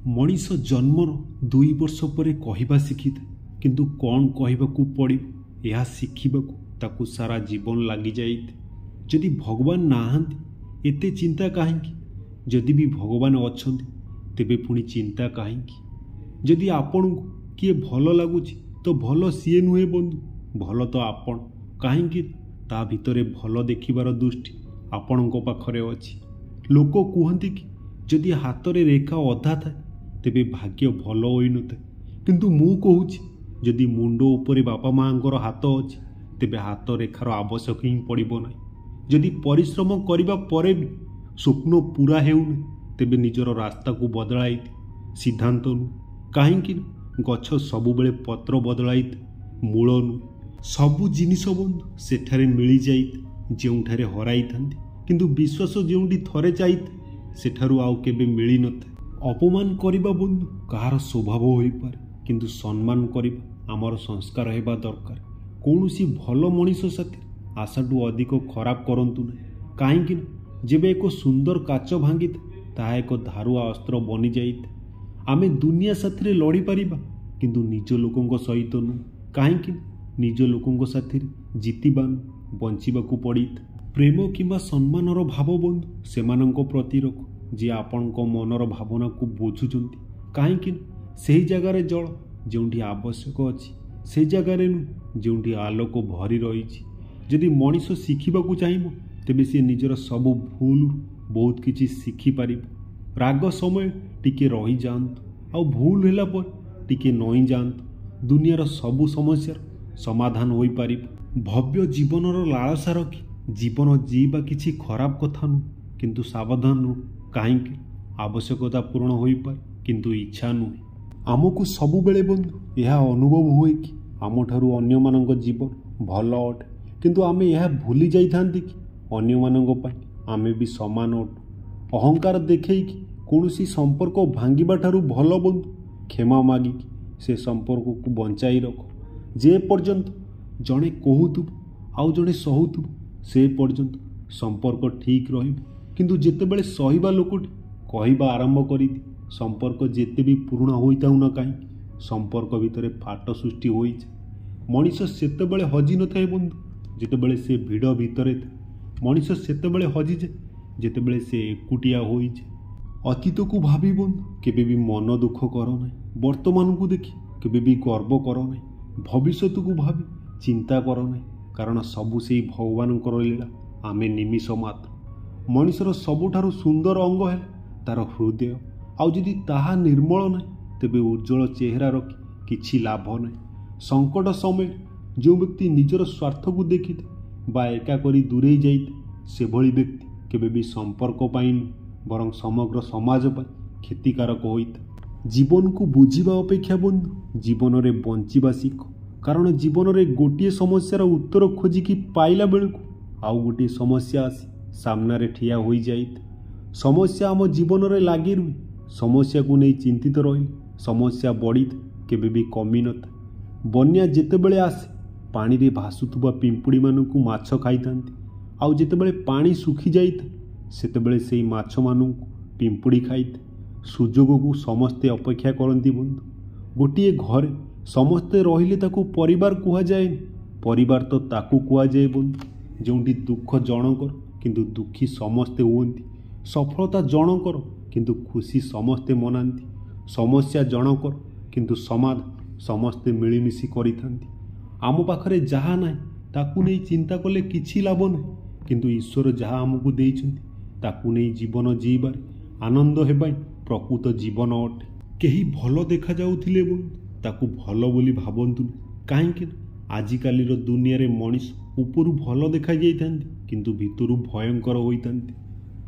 मनीष जन्मर 2 वर्ष पर कहवा शिखी था किंतु कौन कहवाकू पड़ो यह शिखिबाकू ताकू सारा जीवन लगी जाए। जदि भगवान नाहांती एते चिंता काहेकि, जदि भी भगवान अछंती तेबे पुणी चिंता काहेकि। जदि आपण को किए भल लगुच तो भल सीए नुहे बंधु, भल तो आपण काहेकि ता भितरे भल देखिबार दृष्टि आपणको पाखरे अछि। लोक कहते कि जदि हाथ रे रेखा अधा थाए तेबे भाग्य भल होई नथाए, किंतु मु कहूछि जदि मुंडो उपरे बापा मांकर हाथ अछि तेबे हाथ रेखार आवश्यक ही पड़िबो नाही। जदि परिश्रम करिबा परे भी स्वप्न पूरा हेउनी तेबे निजर रास्ता को बदलाई सिद्धांत नु काहेकि गछ सबुबेले पत्र बदलाई मूल नु सबु जिनिस बंधु सेठारे मिली जाई जेउठारे हराई थांती, किंतु विश्वास जेउठी थरे चाहिए सेठारु आउ केबे मिली नथाए। अपमान करिबा बंधु कहार स्वभाव होई पारे, किंतु सम्मान करिबा आमर संस्कार हेबा दरकार। कौनसी भल मनीष साथी आशाठू अधिक खराब करंतु ना, काहेकि जेबे एक सुंदर काच भांगी ताहा एक धारुआ अस्त्र बनी जाइए। आमे दुनिया साथी लड़ी पारिबा किंतु निज लोकंक सहित नु, काहेकि निज लोकंक साथी जीतिबा बंचिबाकू पड़ी। प्रेम किंबा सम्मानर भाव बंधु सेमानंक प्रति रख जे आपणक मनर भावना को बुझुचंती, काहेकि सेही जगार जल जोंठी आवश्यक अछि से जगार नु जोंठी आलोक भरी रही। जदि मनीष शिखिबाकू चाहिए तेबे से निजर सब भूल बहुत किछि शिखि पारिबो। राग समय टिके रही जांतु आउ भूल होला पर टिके नई जांतु, दुनियार सबु समस्यार समाधान होई पारिबो। भव्य जीवनर लालसा रखी जीवन जीवा किछि खराब कथा नु, किंतु सावधान नु काहेकि आवश्यकता पूर्ण होई पारे किंतु इच्छा नुहे। आमको सबु बेले बंधु यह अनुभव हुए कि आम ठारू अन्य मानक जीवन भल अटे, किंतु आमे यह भूली जाई थांती कि अन्य मानक पई आमे भी समान अटु। अहंकार देखै कि कौनसी संपर्क भांगिबा ठारू भल बंधु क्षमा मागी से संपर्क को बंचाई रख। जे पर्यंत जड़े कहूथुब आउ जड़े सहुथुब से पर्यंत संपर्क ठीक रहिबो, किंतु जेतेबेले सहिबा लोकटी कहवा आरंभ करी संपर्क जेते भी पुराणा होता ना कहीं संपर्क भितर फाट सृष्टि हो जाए। मनीष सेतेबेले हजि न थाए बंधु जेतेबेले से भिड़ भितर थाए। मनीष सेतेबेले हजि जाए जेतेबेले से एकुटिया हो जाए। अतीत को भावी बंधु केबे भी मन दुख कर ना, वर्तमान को देखी केबे भी गर्व कर ना, भविष्यत को भावी चिंता कर ना, कारण सबु से भगवान लीला आमे निमिष मात्र। मनीषर सबुठारु सुंदर अंग है तार हृदय, आउ जदि ताहा निर्मल ना तेबे उज्जवल चेहरा रखी किछि लाभ ना। संकट समय जो व्यक्ति निजर स्वार्थ को देखी बा एका करी दूरे जाइए से भली व्यक्ति केबे भी संपर्क पाइन बरं समग्र समाज पर क्षतिकारक होइता। जीवन को बुझिबा अपेक्षा बंधु जीवन रे बंचिबा शिख, कारण जीवन रे गोटे समस्यार उत्तर खोजिकी पाइला बेलकु आउ गोटे समस्या आसी सामना रे ठिया होई जाए। समस्या आम जीवन रे लागी रुहे, समस्या को नहीं चिंतित रही समस्या बढ़ी केबे भी कमी नथा। बन्या जेतेबेले आसे पानी रे भासुथुबा पिंपुड़ी मानकु माछ खाइथांती, आउ जेतेबेले पानी सुखी जाइथा सेतेबेले सेई माछ मानकु पिंपुड़ी खाइथे। सुजोग को समस्ते अपेक्षा करती बंधु। गोटे घरे समस्ते रहिले ताकू परिवार कुहा जाए, परिवार तो ताकू कुहा जाए बंधु जोंठी दुख जनकर किंतु दुखी समस्ते हुअंती, सफलता जनकर किंतु खुशी समस्ते मनांती, समस्या जनकर किंतु समाधान समस्ते मिलीमिशी करिथांती। आम पाखरे जहा नाही ताकू नहीं चिंता कले किछि लाभ नाही, किंतु ईश्वर जहा आमको देइछंती ताकू नहीं जीवन जीबार आनंद हेबाई प्रकृत जीवन अटे। केही भल देखा जाउथिले बंधु ताकू भल बोली भाबंतु, काहेकि आजिकालीर दुनिया रे मनीष उपरु भल देखा जाइथांती किंतु भितरु भयंकर होइथांती।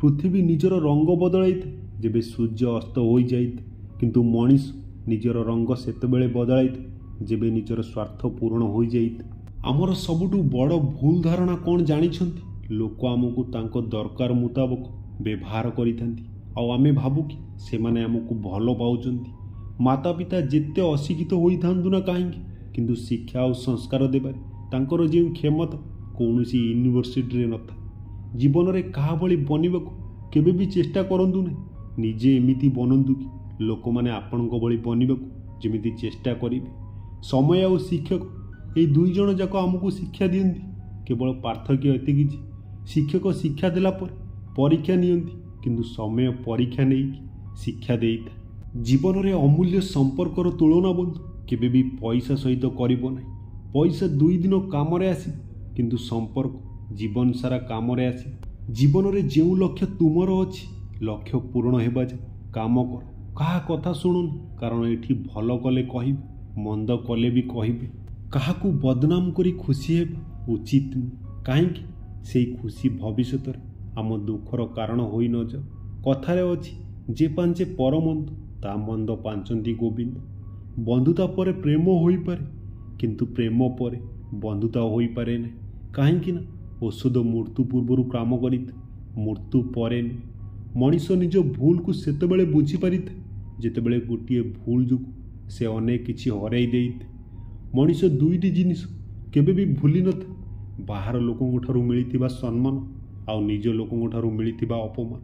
पृथ्वी निजर रंग बदलाइथे जेबे सूर्य अस्त हो जाइथे, किंतु मनीष निजर रंग सेतेबेले बदलाइथे जेबे निजर स्वार्थ पूर्ण हो जाइथे। आमर सबुठु बड़ भूल धारणा कौन जानिछंती, लोक आमको तांको दरकार मुताबक व्यवहार करिथांती आउ आमे भाबु कि सेमाने आमको भल पाउचंती। माता पिता जेते अशिक्षित होइथांतु ना काहेकि किंतु शिक्षा और संस्कार देबारे तांकर जे क्षमता कौनसी यूनिवर्सिटी रे नथा। जीवन रे कहा भली बनिबाकू केबे भी चेष्टा करंतु ना, निजे एमिति बनंतु कि ଲୋକମାନେ ଆପଣଙ୍କ ଭଳି ବନିବାକୁ ଯେମିତି ଚେଷ୍ଟା କରିବେ। ସମୟ ଆଉ ଶିକ୍ଷକ ଏଇ ଦୁଇ ଜଣ ଯାକ ଆମକୁ ଶିକ୍ଷା ଦିଅନ୍ତି। କେବଳ ପାର୍ଥକ୍ୟ ଏତିକି ଯେ ଶିକ୍ଷକ ଶିକ୍ଷା ଦେଲା ପରେ ପରୀକ୍ଷା ନିଅନ୍ତି, କିନ୍ତୁ ସମୟ ପରୀକ୍ଷା ନେଇକି ଶିକ୍ଷା ଦେଇଥାଏ। ଜୀବନରେ ଅମୂଲ୍ୟ ସମ୍ପର୍କର ତୁଳନା ବନ୍ଧୁ କେବେ ବି ପଇସା ସହିତ କରିବ ନାହିଁ। ପଇସା 2 ଦିନ କାମରେ ଆସିବ, କିନ୍ତୁ ସମ୍ପର୍କ ଜୀବନ ସାରା କାମରେ ଆସିବ। ଜୀବନରେ ଯେଉଁ ଲକ୍ଷ୍ୟ ତୁମର ଅଛି, ଲକ୍ଷ୍ୟ ପୂରଣ ହେବା ଯାଏ କାମ କର। କାହା କଥା ଶୁଣୁନି, କାରଣ ଏଠି ଭଲ କଲେ କହିବେ, ମନ୍ଦ କଲେ ବି କହିବେ। କାହାକୁ ବଦନାମ କରି ଖୁସି ହେବା ଉଚିତ ନୁହେଁ, କାହିଁକି ସେଇ ଖୁସି ଭବିଷ୍ୟତରେ ଆମ ଦୁଃଖର କାରଣ ହୋଇ ନଯାଉ। କଥାରେ ଅଛି, ଯେ ପାଞ୍ଚେ ପରମନ୍ଦ ତା ମନ୍ଦ ପାଞ୍ଚନ୍ତି ଗୋବିନ୍ଦ। ବନ୍ଧୁତା ପରେ ପ୍ରେମ ହୋଇପାରେ, କିନ୍ତୁ ପ୍ରେମ ପରେ ବନ୍ଧୁତା ହୋଇପାରେ ନାହିଁ। କାହିଁକି ନା ଔଷଧ ମୃତ୍ୟୁ ପୂର୍ବରୁ କାମ କରିଥାଏ, ମୃତ୍ୟୁ ପରେ ନୁହେଁ। ମଣିଷ ନିଜ ଭୁଲକୁ ସେତେବେଳେ ବୁଝିପାରିଥାଏ ଯେତେବେଳେ ଗୋଟିଏ ଭୁଲ ଯୋଗୁଁ ସେ ଅନେକ କିଛି ହରାଇ ଦେଇଥାଏ। ମଣିଷ 2ଟି ଜିନିଷ କେବେ ବି ଭୁଲି ନଥାଏ, ବାହାର ଲୋକଙ୍କ ଠାରୁ ମିଳିଥିବା ସମ୍ମାନ ଆଉ ନିଜ ଲୋକଙ୍କ ଠାରୁ ମିଳିଥିବା ଅପମାନ।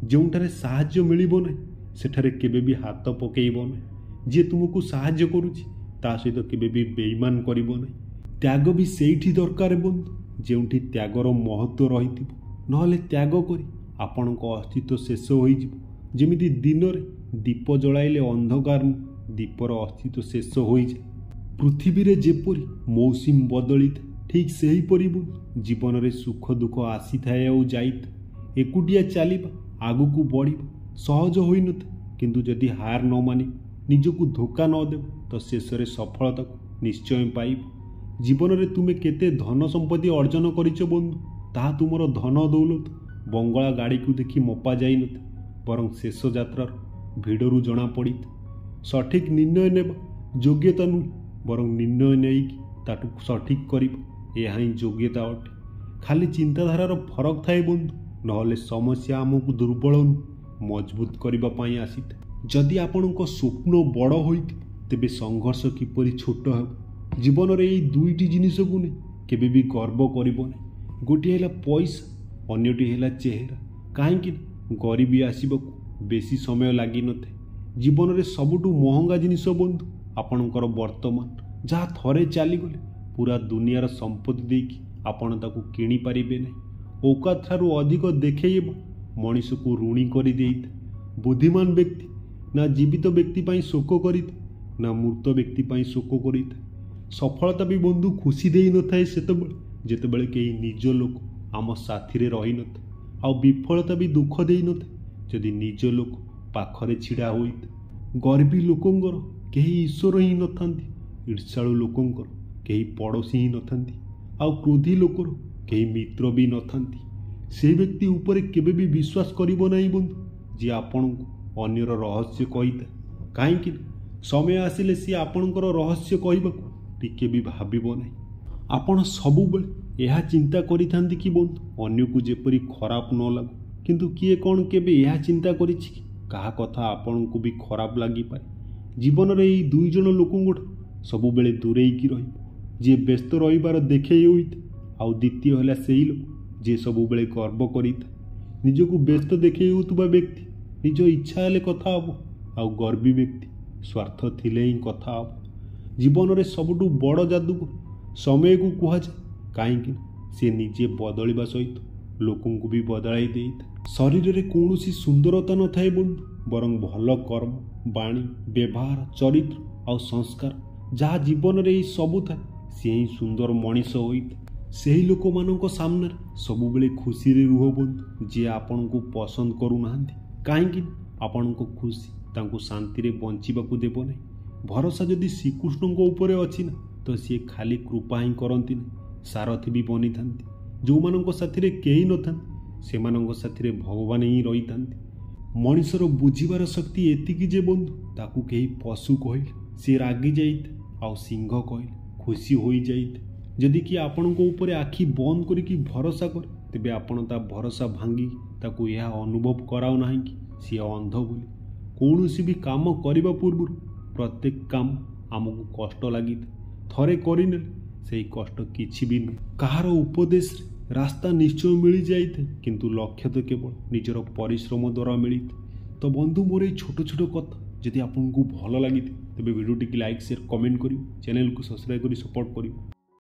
ଯେଉଁଠାରେ ସାହାଯ୍ୟ ମିଳିବ ନାହିଁ ସେଠାରେ କେବେ ବି ହାତ ପକାଇବ ନାହିଁ। ଯିଏ ତୁମକୁ ସାହାଯ୍ୟ କରୁଛି ତା ସହିତ କେବେ ବି ବେଇମାନ କରିବ ନାହିଁ। ତ୍ୟାଗ ବି ସେଇଠି ଦରକାର ବନ୍ଧୁ, ଯେଉଁଠି ତ୍ୟାଗର ମହତ୍ଵ ରହିଥିବ। ନହେଲେ ତ୍ୟାଗ କରି ଆପଣଙ୍କ ଅସ୍ତିତ୍ୱ ଶେଷ ହୋଇଯିବ। ଯେମିତି ଦିନରେ ଦୀପ ଜଳାଇଲେ ଅନ୍ଧକାର ଦୀପର ଅସ୍ତିତ୍ୱ ଶେଷ ହୋଇଯାଏ। ପୃଥିବୀରେ ଯେପରି ମୌସୁମୀ ବଦଳିଥାଏ, ଠିକ୍ ସେହିପରି ଜୀବନରେ ସୁଖ ଦୁଃଖ ଆସିଥାଏ ଆଉ ଯାଇଥାଏ। ଏକୁଟିଆ ଚାଲିବା, ଆଗକୁ ବଢ଼ିବା ସହଜ ହୋଇନଥାଏ, କିନ୍ତୁ ଯଦି ହାର ନ ମାନି ନିଜକୁ ଧୋକା ନ ଦେବ ତ ଶେଷରେ ସଫଳତାକୁ ନିଶ୍ଚୟ ପାଇବ। ଜୀବନରେ ତୁମେ କେତେ ଧନ ସମ୍ପତ୍ତି ଅର୍ଜନ କରିଛ ବନ୍ଧୁ, ତାହା ତୁମର ଧନ ଦୌଲତ ବଙ୍ଗଳା ଗାଡ଼ିକୁ ଦେଖି ମପା ଯାଇନଥାଏ, ବରଂ ଶେଷ ଯାତ୍ରାର ଭିଡ଼ରୁ ଜଣାପଡ଼ିଥାଏ। ସଠିକ୍ ନିର୍ଣ୍ଣୟ ନେବା ଯୋଗ୍ୟତା ନୁହେଁ, ବରଂ ନିର୍ଣ୍ଣୟ ନେଇକି ତାଠୁ ସଠିକ୍ କରିବା ଏହା ହିଁ ଯୋଗ୍ୟତା ଅଟେ। ଖାଲି ଚିନ୍ତାଧାରାର ଫରକ ଥାଏ ବନ୍ଧୁ, ନହେଲେ ସମସ୍ୟା ଆମକୁ ଦୁର୍ବଳ ମଜବୁତ କରିବା ପାଇଁ ଆସିଥାଏ। ଯଦି ଆପଣଙ୍କ ସ୍ୱପ୍ନ ବଡ଼ ହୋଇଥାଏ, ତେବେ ସଂଘର୍ଷ କିପରି ଛୋଟ ହେବ। ଜୀବନରେ ଏଇ 2ଟି ଜିନିଷକୁ ନେଇ କେବେ ବି ଗର୍ବ କରିବ ନାହିଁ। ଗୋଟିଏ ହେଲା ପଇସା, ଅନ୍ୟଟି ହେଲା ଚେହେରା। କାହିଁକି ଗରିବୀ ଆସିବାକୁ ବେଶୀ ସମୟ ଲାଗିନଥାଏ। ଜୀବନରେ ସବୁଠୁ ମହଙ୍ଗା ଜିନିଷ ବନ୍ଧୁ ଆପଣଙ୍କର ବର୍ତ୍ତମାନ, ଯାହା ଥରେ ଚାଲିଗଲେ ପୁରା ଦୁନିଆର ସମ୍ପତ୍ତି ଦେଇକି ଆପଣ ତାକୁ କିଣିପାରିବେ ନାହିଁ। ଔକାତ ଠାରୁ ଅଧିକ ଦେଖେଇବ ମଣିଷକୁ ଋଣୀ କରିଦେଇଥାଏ। ବୁଦ୍ଧିମାନ ବ୍ୟକ୍ତି ନା ଜୀବିତ ବ୍ୟକ୍ତି ପାଇଁ ଶୋକ କରିଥାଏ, ନା ମୃତ ବ୍ୟକ୍ତି ପାଇଁ ଶୋକ କରିଥାଏ। ସଫଳତା ବି ବନ୍ଧୁ ଖୁସି ଦେଇନଥାଏ ସେତେବେଳେ ଯେତେବେଳେ କେହି ନିଜ ଲୋକ ଆମ ସାଥିରେ ରହିନଥାଏ, ଆଉ ବିଫଳତା ବି ଦୁଃଖ ଦେଇନଥାଏ ଯଦି ନିଜ ଲୋକ ପାଖରେ ଛିଡ଼ା ହୋଇଥାଏ। ଗର୍ବୀ ଲୋକଙ୍କର କେହି ଈଶ୍ୱର ହିଁ ନଥାନ୍ତି, ଈର୍ଷାଳୁ ଲୋକଙ୍କର କେହି ପଡ଼ୋଶୀ ହିଁ ନଥାନ୍ତି, ଆଉ କ୍ରୋଧୀ ଲୋକର କେହି ମିତ୍ର ବି ନଥାନ୍ତି। ସେହି ବ୍ୟକ୍ତି ଉପରେ କେବେ ବି ବିଶ୍ୱାସ କରିବ ନାହିଁ ବନ୍ଧୁ, ଯିଏ ଆପଣଙ୍କୁ ଅନ୍ୟର ରହସ୍ୟ କହିଥାଏ। କାହିଁକି ସମୟ ଆସିଲେ ସିଏ ଆପଣଙ୍କର ରହସ୍ୟ କହିବାକୁ ଟିକେ ବି ଭାବିବ ନାହିଁ। ଆପଣ ସବୁବେଳେ ଏହା ଚିନ୍ତା କରିଥାନ୍ତି କି ବନ୍ଧୁ ଅନ୍ୟକୁ ଯେପରି ଖରାପ ନ ଲାଗୁ, କିନ୍ତୁ କିଏ କ'ଣ କେବେ ଏହା ଚିନ୍ତା କରିଛି କି କାହା କଥା ଆପଣଙ୍କୁ ବି ଖରାପ ଲାଗିପାରେ। ଜୀବନରେ ଏଇ 2 ଜଣ ଲୋକଙ୍କଠୁ ସବୁବେଳେ ଦୂରେଇକି ରହିବ, ଯିଏ ବ୍ୟସ୍ତ ରହିବାର ଦେଖେଇ ହୋଇଥାଏ, ଆଉ ଦ୍ୱିତୀୟ ହେଲା ସେଇ ଲୋକ ଯିଏ ସବୁବେଳେ ଗର୍ବ କରିଥାଏ। ନିଜକୁ ବ୍ୟସ୍ତ ଦେଖେଇ ହେଉଥିବା ବ୍ୟକ୍ତି ନିଜ ଇଚ୍ଛା ହେଲେ କଥା ହେବ, ଆଉ ଗର୍ବୀ ବ୍ୟକ୍ତି ସ୍ୱାର୍ଥ ଥିଲେ ହିଁ କଥା ହେବ। ଜୀବନରେ ସବୁଠୁ ବଡ଼ ଯାଦୁକର ସମୟକୁ କୁହାଯାଏ, କାହିଁକି ସେ ନିଜେ ବଦଳିବା ସହିତ ଲୋକଙ୍କୁ ବି ବଦଳାଇ ଦେଇଥାଏ। ଶରୀରରେ କୌଣସି ସୁନ୍ଦରତା ନଥାଏ ବନ୍ଧୁ, ବରଂ ଭଲ କର୍ମ, ବାଣୀ, ବ୍ୟବହାର, ଚରିତ୍ର ଆଉ ସଂସ୍କାର। ଯାହା ଜୀବନରେ ଏଇ ସବୁ ଥାଏ ସିଏ ହିଁ ସୁନ୍ଦର ମଣିଷ ହୋଇଥାଏ। ସେହି ଲୋକମାନଙ୍କ ସାମ୍ନାରେ ସବୁବେଳେ ଖୁସିରେ ରୁହ ବନ୍ଧୁ, ଯିଏ ଆପଣଙ୍କୁ ପସନ୍ଦ କରୁନାହାନ୍ତି। କାହିଁକି ଆପଣଙ୍କ ଖୁସି ତାଙ୍କୁ ଶାନ୍ତିରେ ବଞ୍ଚିବାକୁ ଦେବ ନାହିଁ। ଭରସା ଯଦି ଶ୍ରୀକୃଷ୍ଣଙ୍କ ଉପରେ ଅଛି ନା, ତ ସିଏ ଖାଲି କୃପା ହିଁ କରନ୍ତି ନାହିଁ, ସାରଥୀ ବି ବନିଥାନ୍ତି। ଯେଉଁମାନଙ୍କ ସାଥିରେ କେହି ନଥାନ୍ତି ସେମାନଙ୍କ ସାଥିରେ ଭଗବାନ ହିଁ ରହିଥାନ୍ତି। ମଣିଷର ବୁଝିବାର ଶକ୍ତି ଏତିକି ଯେ ବନ୍ଧୁ ତାକୁ କେହି ପଶୁ କହିଲେ ସେ ରାଗି ଯାଇଥାଏ, ଆଉ ସିଂହ କହିଲେ ଖୁସି ହୋଇଯାଇଥାଏ। ଯଦି କିଏ ଆପଣଙ୍କ ଉପରେ ଆଖି ବନ୍ଦ କରିକି ଭରସା କରେ, ତେବେ ଆପଣ ତା ଭରସା ଭାଙ୍ଗିକି ତାକୁ ଏହା ଅନୁଭବ କରାଉ ନାହିଁ କି ସିଏ ଅନ୍ଧ ବୋଲି। କୌଣସି ବି କାମ କରିବା ପୂର୍ବରୁ ପ୍ରତ୍ୟେକ କାମ ଆମକୁ କଷ୍ଟ ଲାଗିଥାଏ। ଥରେ କରିନେଲେ ସେହି କଷ୍ଟ କିଛି ବି ନୁହେଁ। କାହାର ଉପଦେଶରେ ରାସ୍ତା ନିଶ୍ଚୟ ମିଳିଯାଇଥାଏ, କିନ୍ତୁ ଲକ୍ଷ୍ୟ ତ କେବଳ ନିଜର ପରିଶ୍ରମ ଦ୍ୱାରା ମିଳିଥାଏ। तो बंधु मोर ये छोट छोट कथा जदि आपको भल लगी तेज भिडियो टी लाइक शेयर कमेंट कर चैनल को सब्सक्राइब कर सपोर्ट कर।